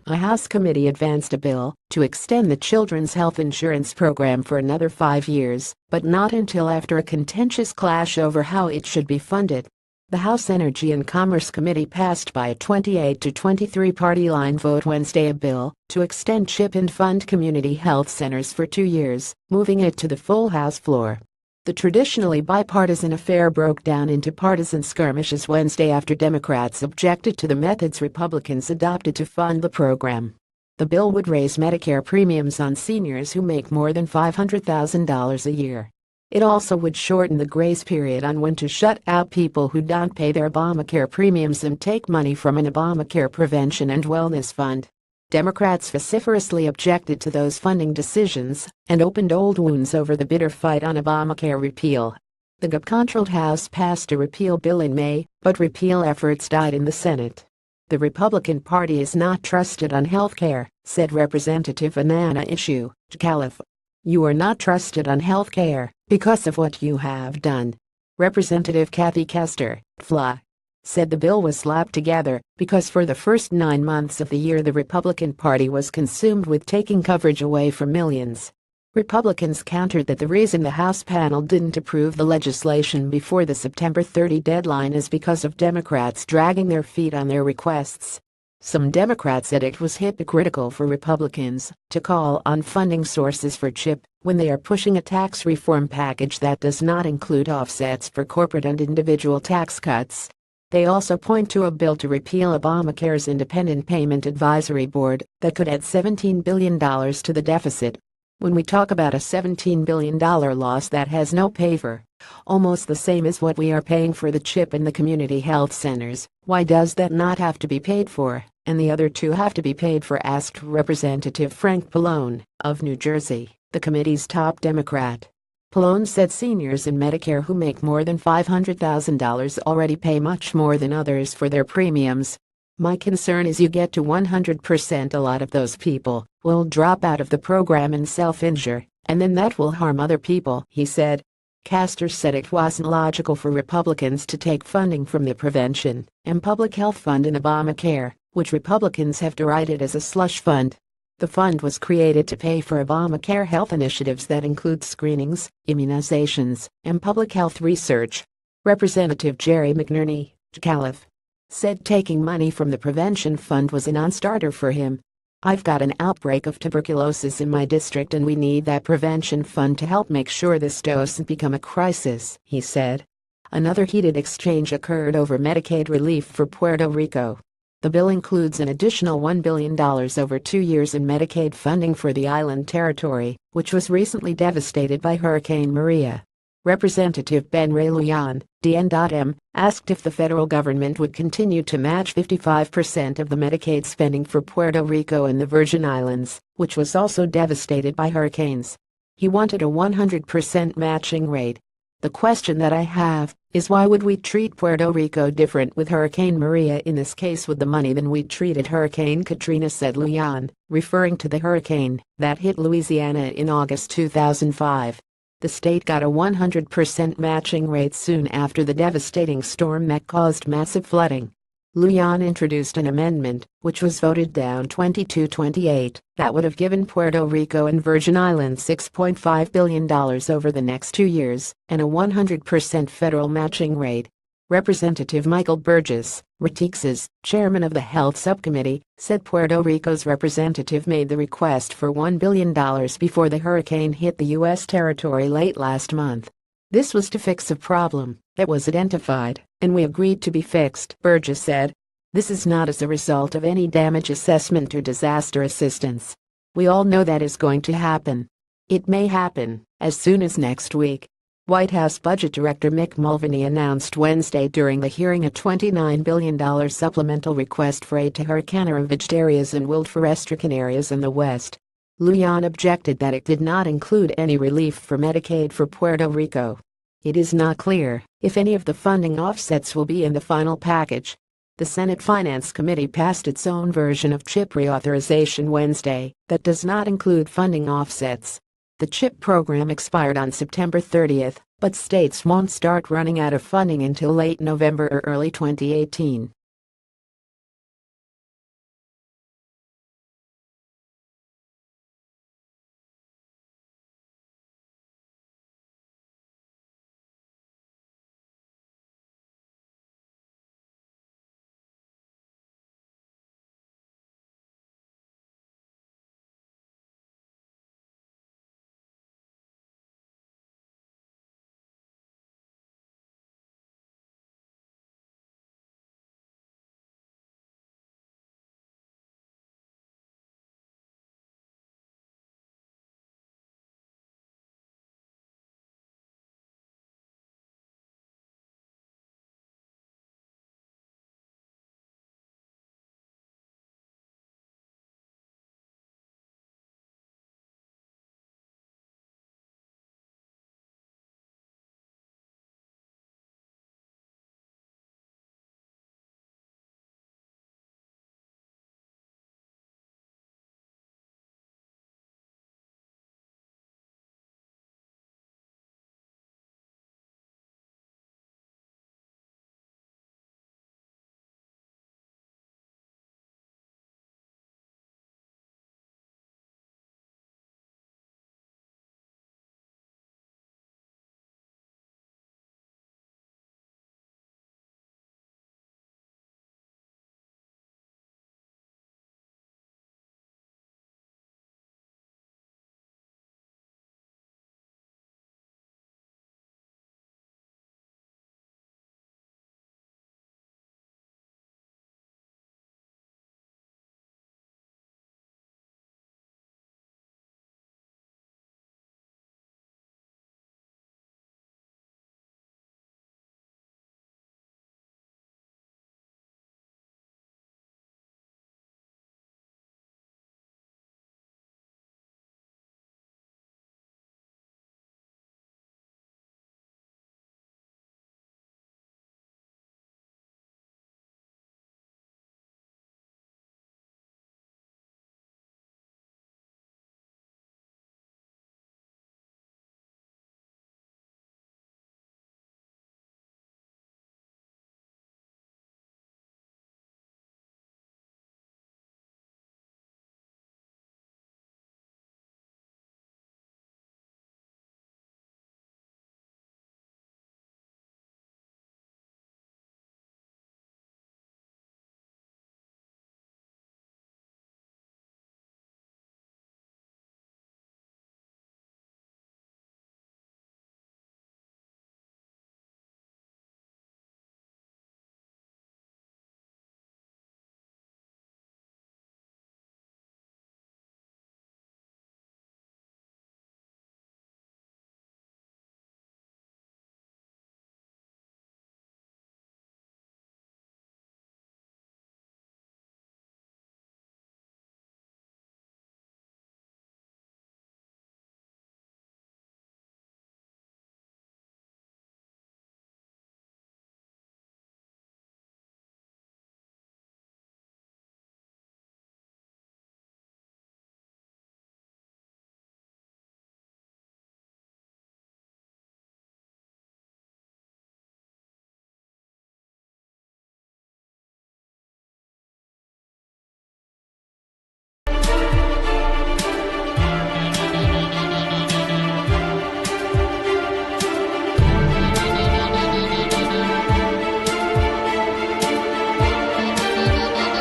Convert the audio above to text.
A House committee advanced a bill to extend the Children's Health Insurance Program for another 5 years, but not until after a contentious clash over how it should be funded. The House Energy and Commerce Committee passed by a 28 to 23 party line vote Wednesday a bill to extend CHIP and fund community health centers for 2 years, moving it to the full House floor. The traditionally bipartisan affair broke down into partisan skirmishes Wednesday after Democrats objected to the methods Republicans adopted to fund the program. The bill would raise Medicare premiums on seniors who make more than $500,000 a year. It also would shorten the grace period on when to shut out people who don't pay their Obamacare premiums and take money from an Obamacare Prevention and Wellness Fund. Democrats vociferously objected to those funding decisions and opened old wounds over the bitter fight on Obamacare repeal. The GOP-controlled House passed a repeal bill in May, but repeal efforts died in the Senate. The Republican Party is not trusted on health care, said Representative Anana Eshoo, Tcalif. You are not trusted on health care because of what you have done. Representative Kathy Kester, FLA, said the bill was slapped together because for the first 9 months of the year the Republican Party was consumed with taking coverage away from millions. Republicans countered that the reason the House panel didn't approve the legislation before the September 30 deadline is because of Democrats dragging their feet on their requests. Some Democrats said it was hypocritical for Republicans to call on funding sources for CHIP when they are pushing a tax reform package that does not include offsets for corporate and individual tax cuts. They also point to a bill to repeal Obamacare's Independent Payment Advisory Board that could add $17 billion to the deficit. When we talk about a $17 billion loss that has no paver, almost the same as what we are paying for the CHIP and the community health centers, why does that not have to be paid for, and the other two have to be paid for? Asked Representative Frank Pallone of New Jersey, the committee's top Democrat. Pallone said seniors in Medicare who make more than $500,000 already pay much more than others for their premiums. My concern is you get to 100%, a lot of those people will drop out of the program and self-injure, and then that will harm other people, he said. Kester said it wasn't logical for Republicans to take funding from the Prevention and Public Health Fund in Obamacare, which Republicans have derided as a slush fund. The fund was created to pay for Obamacare health initiatives that include screenings, immunizations, and public health research. Representative Jerry McNerney, Tcalif, said taking money from the Prevention Fund was a non-starter for him. I've got an outbreak of tuberculosis in my district and we need that Prevention Fund to help make sure this doesn't become a crisis, he said. Another heated exchange occurred over Medicaid relief for Puerto Rico. The bill includes an additional $1 billion over 2 years in Medicaid funding for the island territory, which was recently devastated by Hurricane Maria. Representative Ben Ray Lujan, DN.M., asked if the federal government would continue to match 55% of the Medicaid spending for Puerto Rico and the Virgin Islands, which was also devastated by hurricanes. He wanted a 100% matching rate. The question that I have is why would we treat Puerto Rico different with Hurricane Maria in this case with the money than we treated Hurricane Katrina, said Lujan, referring to the hurricane that hit Louisiana in August 2005. The state got a 100% matching rate soon after the devastating storm that caused massive flooding. Lujan introduced an amendment, which was voted down 22-28, that would have given Puerto Rico and Virgin Islands $6.5 billion over the next 2 years and a 100% federal matching rate. Representative Michael Burgess, Texas, chairman of the Health Subcommittee, said Puerto Rico's representative made the request for $1 billion before the hurricane hit the U.S. territory late last month. This was to fix a problem that was identified, and we agreed to be fixed, Burgess said. This is not as a result of any damage assessment or disaster assistance. We all know that is going to happen. It may happen as soon as next week. White House Budget Director Mick Mulvaney announced Wednesday during the hearing a $29 billion supplemental request for aid to hurricane-ravaged areas and wild-stricken areas in the West. Lujan objected that it did not include any relief for Medicaid for Puerto Rico. It is not clear if any of the funding offsets will be in the final package. The Senate Finance Committee passed its own version of CHIP reauthorization Wednesday that does not include funding offsets. The CHIP program expired on September 30, but states won't start running out of funding until late November or early 2018.